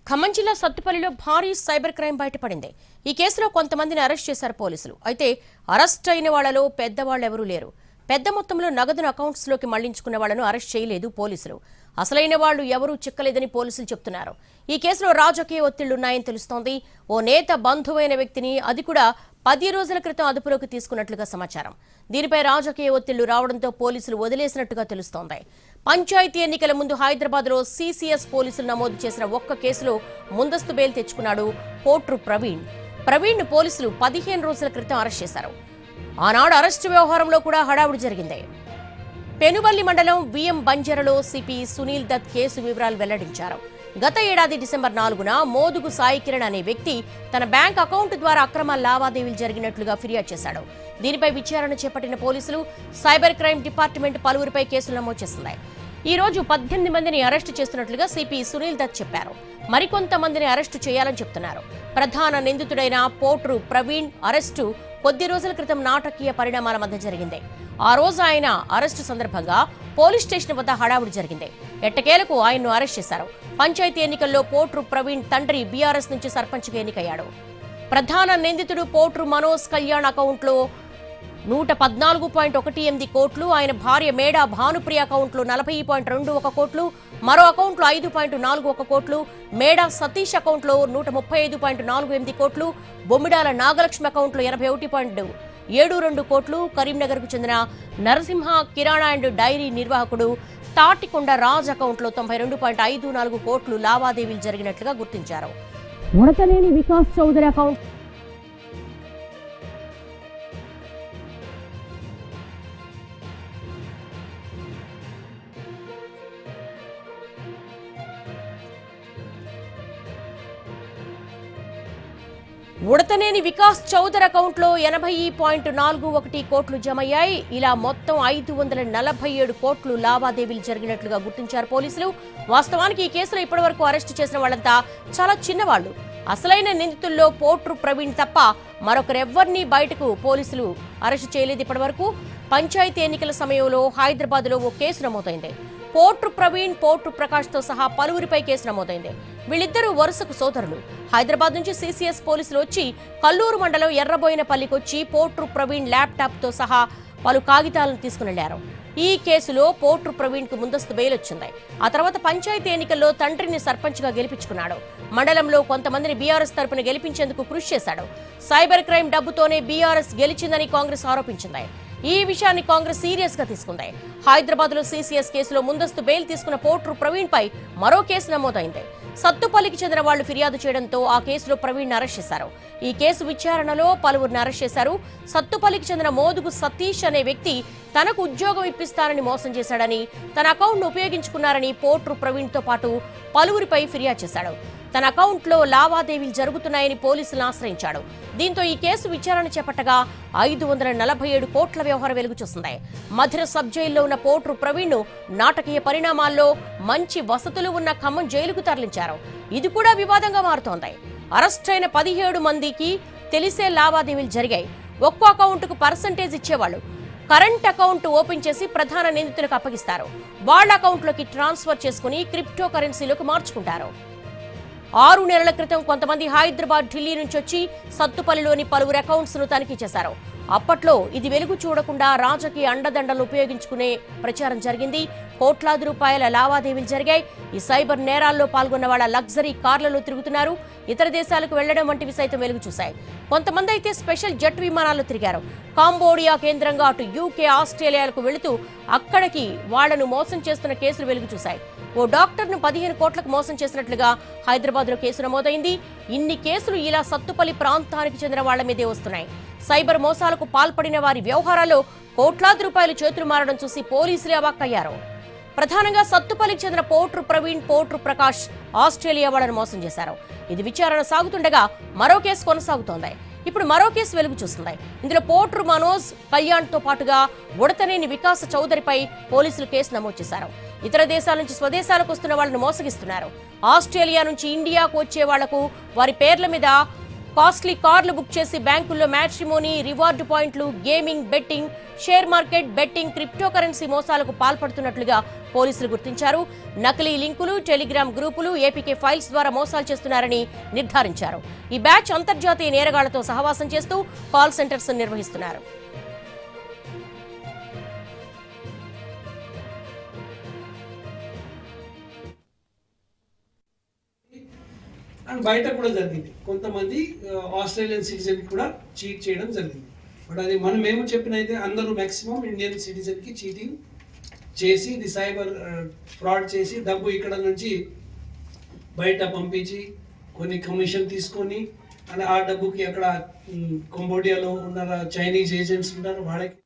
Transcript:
ఖమ్మం జిల్లా సత్తుపల్లిలో భారీ cyber crime బయటపడింది. ఈ కేసులో కొంతమందిని అరెస్ట్ చేశారు పోలీసులు. అయితే అరెస్ట్ అయిన వాళ్లలో పెద్దవాళ్లు ఎవరూ లేరు. పెద్ద మొత్తంలో నగదును అకౌంట్స్లోకి మళ్లించుకున్న వాళ్లను అరెస్ట్ చేయలేదు పోలీసులు. అసలైన వాళ్లు ఎవరూ చిక్కలేదని పోలీసులు చెబుతున్నారు. ఈ కేసులో రాజకీయ ఒత్తిళ్లున్నాయని తెలుస్తోంది. ఓ నేత బంధువైన వ్యక్తిని అది కూడా 10 రోజుల క్రితం అదుపులోకి తీసుకున్నట్లుగా సమాచారం. దీనిపై రాజకీయ ఒత్తిళ్లు రావడంతో పోలీసులు వదిలేసినట్టుగా తెలుస్తోంది. పంచాయతీ ఎన్నికల ముందు హైదరాబాద్లో సీసీఎస్ పోలీసులు నమోదు చేసిన ఒక్క కేసులో ముందస్తు బెయిల్ తెచ్చుకున్నాడు పోట్రు ప్రవీణ్. ప్రవీణ్ను పోలీసులు 15 రోజుల క్రితం అరెస్ట్ చేశారు. ఆనాడు అరెస్టు వ్యవహారంలో కూడా హడావుడి జరిగింది. పెనుబల్లి మండలం విఎం బంజరలో సిపి సునీల్ దత్ కేసు వివరాలు వెల్లడించారు. గత ఏడాది డిసెంబర్ 4న మోదుగు సాయి కిరణ్ అనే వ్యక్తి తన బ్యాంక్ అకౌంట్ ద్వారా అక్రమ లావాదేవీలు జరిగినట్లుగా ఫిర్యాదు చేశాడు. దీనిపై విచారణ చేపట్టిన పోలీసులు సైబర్ క్రైమ్ డిపార్ట్మెంట్ పలువురిపై కేసులు నమోదు చేసింది. ఈ రోజు 18 మందిని అరెస్టు చేస్తున్నట్లుగా సిపి సునీల్ దత్ చెప్పారు. మరికొంతమందిని అరెస్టు చేయాలని చెప్తున్నారు. ప్రధాన నిందితుడైన పోట్రు ప్రవీణ్ అరెస్టు కొద్ది రోజుల క్రితం నాటకీయ పరిణామాల మధ్య జరిగింది. ఆ రోజు ఆయన అరెస్టు సందర్భంగా పోలీస్ స్టేషన్ వద్ద హడావుడి జరిగింది. ఎట్టకేలకు ఆయన్ను అరెస్ట్ చేశారు. పంచాయతీ ఎన్నికల్లో పోట్రు ప్రవీణ్ తండ్రి బీఆర్ఎస్ నుంచి సర్పంచ్గా ఎన్నికయ్యాడు. ప్రధాన నిందితుడు పోట్రు మనోజ్ కళ్యాణ్ అకౌంట్లో 114.18 కోట్లు, ఆయన భార్య మేడా భానుప్రియ అకౌంట్లో 40.21 కోట్లు, మరో అకౌంట్లో 5.41 కోట్లు, మేడా సతీష్ అకౌంట్లో 135.48 కోట్లు, బొమ్మిడాల నాగలక్ష్మి అకౌంట్లో 81.72 కోట్లు, కరీంనగర్కు చెందిన నరసింహ కిరాణా అండ్ డైరీ నిర్వాహకుడు తాటికొండ రాజ్ అకౌంట్లో 92.54 కోట్లు లావాదేవీలు జరిగినట్లుగా గుర్తించారు. ఉడతనేని వికాస్ చౌదరి అకౌంట్ ఉడతనేని వికాస్ చౌదరి అకౌంట్లో 80.41 కోట్లు జమయ్యాయి. ఇలా మొత్తం 547 కోట్లు లావాదేవీలు జరిగినట్లుగా గుర్తించారు పోలీసులు. వాస్తవానికి ఈ కేసులో ఇప్పటివరకు అరెస్టు చేసిన వాళ్లంతా చాలా చిన్నవాళ్లు. అసలైన నిందితుల్లో పోట్రు ప్రవీణ్ తప్ప మరొకరెవ్వరినీ బయటకు పోలీసులు అరెస్టు చేయలేదు. ఇప్పటివరకు పంచాయతీ ఎన్నికల సమయంలో హైదరాబాద్లో ఓ కేసు నమోదైంది. పోట్రు ప్రవీణ్, పోట్రు ప్రకాష్తో సహా పలువురిపై కేసు నమోదైంది. వీళ్ళిద్దరూ వరుసకు సోదరులు. హైదరాబాద్ నుంచి సీసీఎస్ పోలీసులు వచ్చి కల్లూరు మండలం ఎర్రబోయినపల్లికొచ్చి పోట్రు ప్రవీణ్ ల్యాప్టాప్తో సహా పలు కాగితాలను తీసుకునెళ్లారు. ఈ కేసులో పోట్రు ప్రవీణ్ కు ముందస్తు బెయిల్ వచ్చింది. ఆ తర్వాత పంచాయతీ ఎన్నికల్లో తండ్రిని సర్పంచ్గా గెలిపించుకున్నాడు. మండలంలో కొంతమందిని బీఆర్ఎస్ తరపున గెలిపించేందుకు కృషి చేశాడు. సైబర్ క్రైమ్ డబ్బుతోనే బీఆర్ఎస్ గెలిచిందని కాంగ్రెస్ ఆరోపించింది. ఈ విషయాన్ని కాంగ్రెస్ సీరియస్ గా తీసుకుంది. హైదరాబాద్ లో సీసీఎస్ కేసులో ముందస్తు బెయిల్ తీసుకున్న పోట్రు ప్రవీణ్ పై మరో కేసు నమోదైంది. సత్తుపల్లికి చెందిన వాళ్లు ఫిర్యాదు చేయడంతో ఆ కేసులో ప్రవీణ్ అరెస్ట్ చేశారు. ఈ కేసు విచారణలో పలువురిని అరెస్ట్ చేశారు. సత్తుపల్లికి చెందిన మోదుగు సతీష్ అనే వ్యక్తి తనకు ఉద్యోగం ఇప్పిస్తారని మోసం చేశాడని, తన అకౌంట్ను ఉపయోగించుకున్నారని పోట్రు ప్రవీణ్తో పాటు పలువురిపై ఫిర్యాదు చేశాడు. తన అకౌంట్లో లావాదేవీలు జరుగుతున్నాయని పోలీసులను ఆశ్రయించాడు. దీంతో ఈ కేసు విచారణ చేపట్టగా 547 కోట్ల వ్యవహారం వెలుగు చూస్తుంది. మధిర సబ్ జైల్లో ఉన్న పోట్రు ప్రవీణ్ను నాటకీయ పరిణామాల్లో మంచి వసతులు ఉన్న ఖమ్మం జైలుకు తరలించారు. ఇది కూడా వివాదంగా మారుతోంది. అరెస్ట్ అయిన 17 మందికి తెలిసే లావాదేవీలు జరిగాయి. ఒక్కో అకౌంట్కు పర్సంటేజ్ ఇచ్చేవాళ్లు. కరెంట్ అకౌంట్ ఓపెన్ చేసి ప్రధాన నిందితులకు అప్పగిస్తారు. వాళ్ల అకౌంట్లోకి ట్రాన్స్ఫర్ చేసుకుని క్రిప్టో కరెన్సీలోకి మార్చుకుంటారు. 6 నెలల క్రితం కొంతమంది హైదరాబాద్, ఢిల్లీ నుంచి వచ్చి సత్తుపల్లిలోని పలువురు అకౌంట్స్ ను తనిఖీ చేశారు. అప్పట్లో ఇది వెలుగు చూడకుండా రాజకీయ అండదండలు ఉపయోగించుకునే ప్రచారం జరిగింది. కోట్లాది రూపాయల లావాదేవీలు జరిగాయి. ఈ సైబర్ నేరాల్లో పాల్గొన్న వాళ్ళ లగ్జరీ కార్లలో తిరుగుతున్నారు. ఇతర దేశాలకు వెళ్లడం వంటివి సైతం వెలుగు చూశాయి. కొంతమంది అయితే స్పెషల్ జెట్ విమానాల్లో తిరిగారు. కాంబోడియా కేంద్రంగా అటు యూకే, ఆస్ట్రేలియాలకు వెళుతూ అక్కడికి వాళ్లను మోసం చేస్తున్న కేసులు వెలుగు చూశాయి. ఓ డాక్టర్ను 15 కోట్లకు మోసం చేసినట్లుగా హైదరాబాద్లో కేసు నమోదైంది. ఇన్ని కేసులు ఇలా సత్తుపల్లి ప్రాంతానికి చెందిన వాళ్ల మీదే వస్తున్నాయి. సైబర్ మోసాలకు పాల్పడిన వారి వ్యవహారాల్లో కోట్లాది రూపాయలు చేతులు మారడం చూసి పోలీసులే అవాక్కయ్యారు. ప్రధానంగా సత్తుపల్లికి చెందిన పోట్రు ప్రవీణ్, పోట్రు ప్రకాష్ ఆస్ట్రేలియా వాళ్లను మోసం చేశారు. ఇది విచారణ సాగుతుండగా మరో కేసు కొనసాగుతోంది. ఇప్పుడు మరో కేసు వెలుగు చూస్తుంది. ఇందులో పోట్రు మనోజ్ కళ్యాణ్తో పాటుగా ఉడతనేని వికాస్ చౌదరిపై పోలీసులు కేసు నమోదు చేశారు. ఇతర దేశాల నుంచి స్వదేశాలకు వస్తున్న వాళ్లను మోసగిస్తున్నారు. ఆస్ట్రేలియా నుంచి ఇండియాకు వచ్చే వాళ్లకు వారి పేర్ల మీద కాస్ట్లీ కార్లు బుక్ చేసి బ్యాంకుల్లో మ్యాట్రిమోనీ, రివార్డు పాయింట్లు, gaming, betting, share market, betting, crypto currency మోసాలకు పాల్పడుతున్నట్లుగా పోలీసులు గుర్తించారు. నకిలీ లింకులు, టెలిగ్రామ్ గ్రూపులు, ఏపీకే ఫైల్స్ ద్వారా మోసాలు చేస్తున్నారని నిర్ధారించారు. ఈ బ్యాచ్ అంతర్జాతీయ నేరగాళ్లతో సహవాసం చేస్తూ కాల్ సెంటర్స్ నిర్వహిస్తున్నారు. అండ్ బయట కూడా జరిగింది, కొంతమంది ఆస్ట్రేలియన్ సిటిజన్ కూడా చీట్ చేయడం జరిగింది. బట్ అది మనం ఏమో చెప్పినైతే అందరూ మ్యాక్సిమం ఇండియన్ సిటిజన్కి చీటింగ్ చేసి ఇది సైబర్ ఫ్రాడ్ చేసి డబ్బు ఇక్కడ నుంచి బయట పంపించి కొన్ని కమిషన్ తీసుకొని ఆ డబ్బుకి అక్కడ కంబోడియాలో ఉన్న చైనీస్ ఏజెంట్స్ ఉన్నారు వాళ్ళకి